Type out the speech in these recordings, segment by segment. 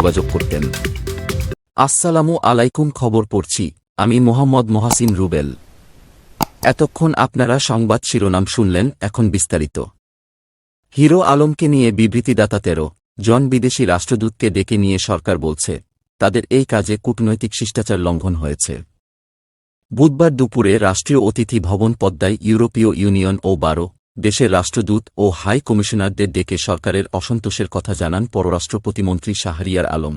যোগাযোগ করতেন। আসসালামু আলাইকুম, খবর পড়ছি আমি মোহাম্মদ মহাসিন রুবেল। এতক্ষণ আপনারা সংবাদ শিরোনাম শুনলেন, এখন বিস্তারিত। হিরো আলমকে নিয়ে বিবৃতিদাতা 13 জন বিদেশি রাষ্ট্রদূতকে ডেকে নিয়ে সরকার বলছে তাদের এই কাজে কূটনৈতিক শিষ্টাচার লঙ্ঘন হয়েছে। বুধবার দুপুরে রাষ্ট্রীয় অতিথি ভবন পদ্মায় ইউরোপীয় ইউনিয়ন ও 12 দেশের রাষ্ট্রদূত ও হাই কমিশনারদের ডেকে সরকারের অসন্তোষের কথা জানান পররাষ্ট্র প্রতিমন্ত্রী শাহরিয়ার আলম।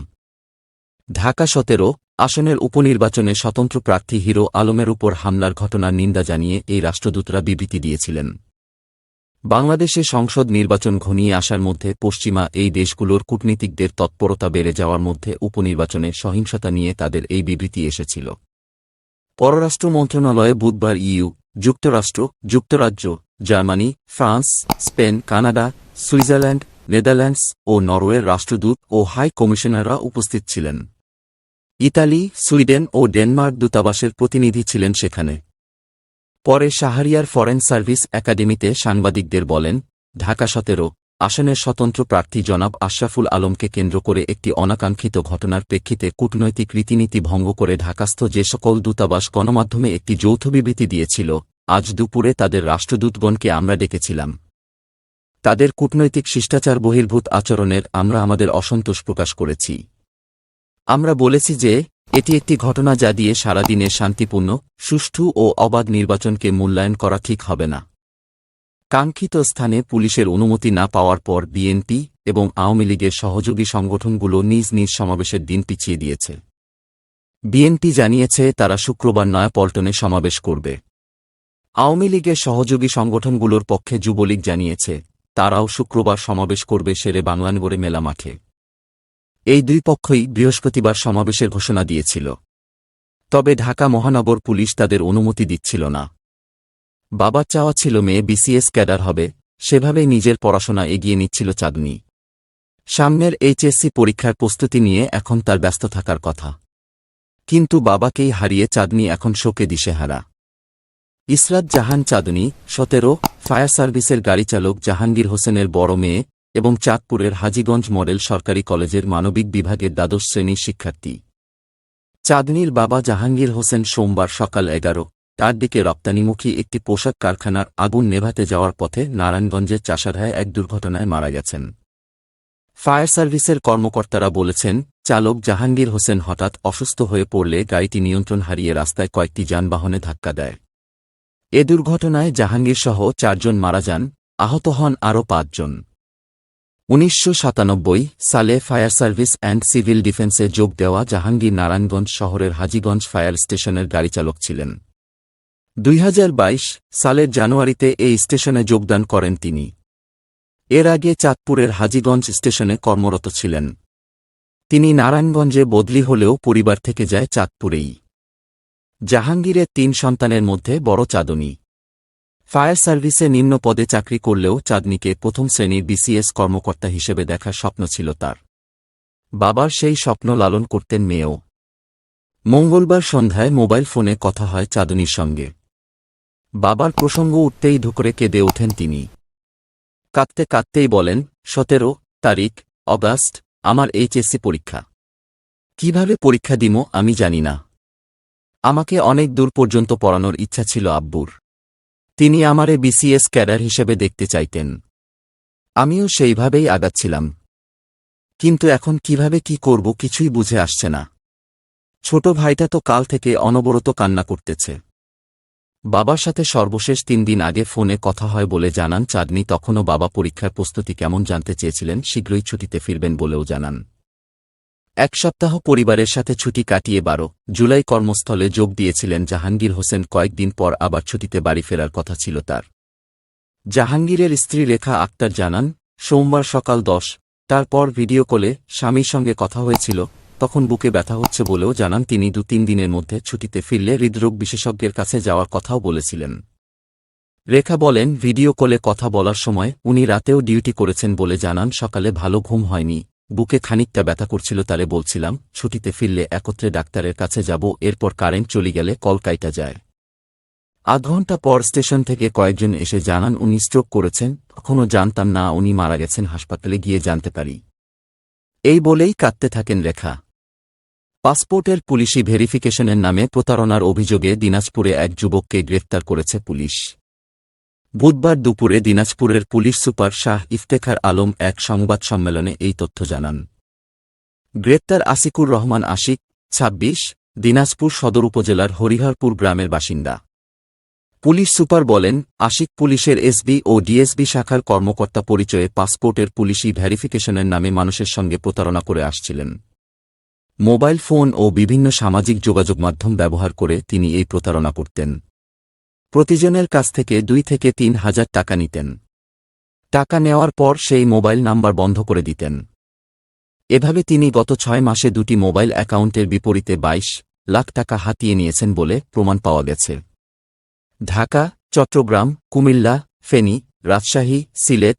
ঢাকা 17 আসনের উপনির্বাচনে স্বতন্ত্র প্রার্থী হিরো আলমের উপর হামলার ঘটনার নিন্দা জানিয়ে এই রাষ্ট্রদূতরা বিবৃতি দিয়েছিলেন। বাংলাদেশে সংসদ নির্বাচন ঘনিয়ে আসার মধ্যে পশ্চিমা এই দেশগুলোর কূটনীতিকদের তৎপরতা বেড়ে যাওয়ার মধ্যে উপনির্বাচনে সহিংসতা নিয়ে তাদের এই বিবৃতি এসেছিল। পররাষ্ট্র মন্ত্রণালয়ে বুধবার ইইউ, যুক্তরাষ্ট্র, যুক্তরাজ্য, Germany, France, Spain, Canada, Switzerland, Netherlands ও নরওয়ের রাষ্ট্রদূত ও হাই কমিশনাররা উপস্থিত ছিলেন। ইতালি, সুইডেন ও ডেনমার্ক দূতাবাসের প্রতিনিধি ছিলেন সেখানে। পরে শাহরিয়ার ফরেন সার্ভিস একাডেমিতে সাংবাদিকদের বলেন, ঢাকা 17 আসনের স্বতন্ত্র প্রার্থী জনাব আশরাফুল আলমকে কেন্দ্র করে একটি অনাকাঙ্ক্ষিত ঘটনার প্রেক্ষিতে কূটনৈতিক রীতিনীতি ভঙ্গ করে ঢাকাস্থ যে সকল দূতাবাস গণমাধ্যমে একটি যৌথ বিবৃতি দিয়েছিল, আজ দুপুরে তাদের রাষ্ট্রদূতগণকে আমরা ডেকেছিলাম। তাদের কূটনৈতিক শিষ্টাচার বহির্ভূত আচরণের আমরা আমাদের অসন্তোষ প্রকাশ করেছি। আমরা বলেছি যে এটি একটি ঘটনা যা দিয়ে সারাদিনের শান্তিপূর্ণ, সুষ্ঠু ও অবাধ নির্বাচনকে মূল্যায়ন করা ঠিক হবে না। কাঙ্ক্ষিত স্থানে পুলিশের অনুমতি না পাওয়ার পর বিএনপি এবং আওয়ামী লীগের সহযোগী সংগঠনগুলো নিজ নিজ সমাবেশের দিন পিছিয়ে দিয়েছে। বিএনপি জানিয়েছে তারা শুক্রবার নয়াপল্টনে সমাবেশ করবে। আওয়ামী লীগের সহযোগী সংগঠনগুলোর পক্ষে যুবলীগ জানিয়েছে তারাও শুক্রবার সমাবেশ করবে শেরে বাংলানগরে মেলা মাঠে। এই দুই পক্ষই বৃহস্পতিবার সমাবেশের ঘোষণা দিয়েছিল। তবে ঢাকা মহানগর পুলিশ তাদের অনুমতি দিচ্ছিল না। বাবার চাওয়া ছিল মেয়ে বিসিএস ক্যাডার হবে, সেভাবেই নিজের পড়াশোনা এগিয়ে নিচ্ছিল চাঁদনী। সামনের এইচএসসি পরীক্ষার প্রস্তুতি নিয়ে এখন তার ব্যস্ত থাকার কথা। কিন্তু বাবাকেই হারিয়ে চাঁদনী এখন শোকে দিশেহারা। ইসরাত জাহান চাঁদনী 17 ফায়ার সার্ভিসের গাড়িচালক জাহাঙ্গীর হোসেনের বড় মেয়ে এবং চাঁদপুরের হাজীগঞ্জ মডেল সরকারি কলেজের মানবিক বিভাগের দ্বাদশ শ্রেণীর শিক্ষার্থী। চাঁদনীর বাবা জাহাঙ্গীর হোসেন সোমবার সকাল 11টার দিকে রপ্তানিমুখী একটি পোশাক কারখানার আগুন নেভাতে যাওয়ার পথে নারায়ণগঞ্জের চাষাঢ়ায় এক দুর্ঘটনায় মারা গেছেন। ফায়ার সার্ভিসের কর্মকর্তারা বলেছেন, চালক জাহাঙ্গীর হোসেন হঠাৎ অসুস্থ হয়ে পড়লে গাড়িটি নিয়ন্ত্রণ হারিয়ে রাস্তায় কয়েকটি যানবাহনে ধাক্কা দেয়। এ দুর্ঘটনায় জাহাঙ্গীরসহ 4 জন মারা যান, আহত হন আরও 5 জন। 1997 সালে ফায়ার সার্ভিস অ্যান্ড সিভিল ডিফেন্সে যোগ দেওয়া জাহাঙ্গীর নারায়ণগঞ্জ শহরের হাজীগঞ্জ ফায়ার স্টেশনের গাড়িচালক ছিলেন। 2022 সালের জানুয়ারিতে এই স্টেশনে যোগদান করেন তিনি। এর আগে চাঁদপুরের হাজীগঞ্জ স্টেশনে কর্মরত ছিলেন। তিনি নারায়ণগঞ্জে বদলি হলেও পরিবার থেকে যায় চাঁদপুরেই। জাহাঙ্গীরের 3 সন্তানের মধ্যে বড় চাঁদনী। ফায়ার সার্ভিসে নিম্ন পদে চাকরি করলেও চাঁদনীকে প্রথম শ্রেণীর বিসিএস কর্মকর্তা হিসেবে দেখার স্বপ্ন ছিল তার। বাবার সেই স্বপ্ন লালন করতেন মেয়েও। মঙ্গলবার সন্ধ্যায় মোবাইল ফোনে কথা হয় চাঁদনীর সঙ্গে। বাবার প্রসঙ্গ উঠতেই ঢুকরে কেঁদে ওঠেন তিনি। কাঁদতে কাঁদতেই বলেন, 17 তারিখ অগাস্ট আমার এইচএসসি পরীক্ষা। কিভাবে পরীক্ষা দিমো আমি জানি না। আমাকে অনেক দূর পর্যন্ত পড়ানোর ইচ্ছা ছিল আব্বুর। তিনি আমারে বিসিএস ক্যাডার হিসেবে দেখতে চাইতেন। আমিও সেইভাবেই আগাচ্ছিলাম। কিন্তু এখন কিভাবে কি করব কিছুই বুঝে আসছে না। ছোট ভাইটা তো কাল থেকে অনবরত কান্না করতেছে। বাবার সাথে সর্বশেষ 3 দিন আগে ফোনে কথা হয় বলে জানান চাঁদনী। তখনও বাবা পরীক্ষার প্রস্তুতি কেমন জানতে চেয়েছিলেন, শীঘ্রই ছুটিতে ফিরবেন বলেও জানান। 1 সপ্তাহ পরিবারের সাথে ছুটি কাটিয়ে 12 জুলাই কর্মস্থলে যোগ দিয়েছিলেন জাহাঙ্গীর হোসেন। কয়েকদিন পর আবার ছুটিতে বাড়ি ফেরার কথা ছিল তার। জাহাঙ্গীরের স্ত্রী রেখা আক্তার জানান, সোমবার সকাল 10টার পর ভিডিও কলে স্বামীর সঙ্গে কথা হয়েছিল। তখন বুকে ব্যথা হচ্ছে বলেও জানান তিনি। 2-3 দিনের মধ্যে ছুটিতে ফিরলে হৃদরোগ বিশেষজ্ঞের কাছে যাওয়ার কথাও বলেছিলেন। রেখা বলেন, ভিডিও কলে কথা বলার সময় উনি রাতেও ডিউটি করেছেন বলে জানান। সকালে ভালো ঘুম হয়নি, বুকে খানিকটা ব্যথা করছিল। তারে বলছিলাম ছুটিতে ফিরলে একত্রে ডাক্তারের কাছে যাব, এরপর কারেন্ট চলে গেলে কল কাইটা যায়। আধ ঘণ্টা পর স্টেশন থেকে কয়েকজন এসে জানান উনি স্ট্রোক করেছেন। তখনও জানতাম না উনি মারা গেছেন, হাসপাতালে গিয়ে জানতে পারি। এই বলেই কাঁদতে থাকেন রেখা। পাসপোর্টের পুলিশি ভেরিফিকেশনের নামে প্রতারণার অভিযোগে দিনাজপুরে এক যুবককে গ্রেফতার করেছে পুলিশ। বুধবার দুপুরে দিনাজপুরের পুলিশ সুপার শাহ ইফতেখার আলম এক সংবাদ সম্মেলনে এই তথ্য জানান। গ্রেপ্তার আসিকুর রহমান আশিক, ২৬, দিনাজপুর সদর উপজেলার হরিহরপুর গ্রামের বাসিন্দা। পুলিশ সুপার বলেন, আশিক পুলিশের এসবি ও ডিএসবি শাখার কর্মকর্তা পরিচয়ে পাসপোর্টের পুলিশি ভেরিফিকেশনের নামে মানুষের সঙ্গে প্রতারণা করে আসছিলেন। মোবাইল ফোন ও বিভিন্ন সামাজিক যোগাযোগ মাধ্যম ব্যবহার করে তিনি এই প্রতারণা করতেন। প্রতিজনের কাছ থেকে ২ থেকে ৩ হাজার টাকা নিতেন। টাকা নেওয়ার পর সেই মোবাইল নাম্বার বন্ধ করে দিতেন। এভাবে তিনি গত ৬ মাসে ২টি মোবাইল অ্যাকাউন্টের বিপরীতে ২২ লাখ টাকা হাতিয়ে নিয়েছেন বলে প্রমাণ পাওয়া গেছে। ঢাকা, চট্টগ্রাম, কুমিল্লা, ফেনী, রাজশাহী, সিলেট